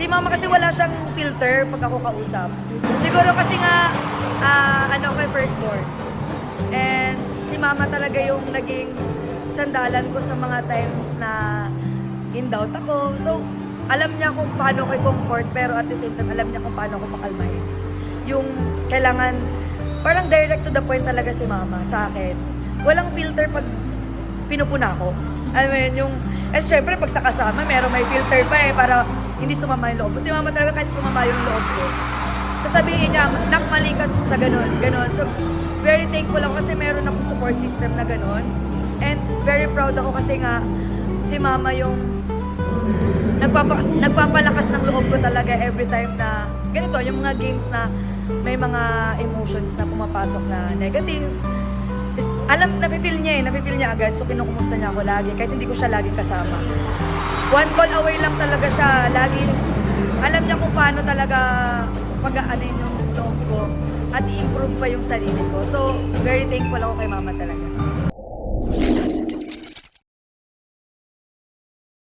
Si mama kasi wala siyang filter pag ako kausap. Siguro kasi nga, ano ko firstborn. And si mama talaga yung naging sandalan ko sa mga times na in doubt ako. So, alam niya kung paano ko i-comfort, pero at the same time, alam niya kung paano ko pakalmahin. Yung kailangan, parang direct to the point talaga si mama sa akin. Walang filter pag pinupuna ko. Alam mo yun, yung, syempre pag sa kasama, may filter pa para hindi sumama yung loob. Si mama talaga kahit sumama yung loob ko, sasabihin niya, nak, mali ka sa ganun. So, very thankful ako kasi meron akong support system na ganun. And very proud ako kasi nga, si mama yung nagpapalakas ng loob ko talaga every time na ganito, yung mga games na may mga emotions na pumapasok na negative. Napipil niya agad, so kinukumusta niya ako lagi, kahit hindi ko siya lagi kasama. One call away lang talaga siya, lagi, alam niya kung paano talaga pag-aanin yung loob ko at i-improve pa yung sarili ko. So, very thankful ako kay mama talaga.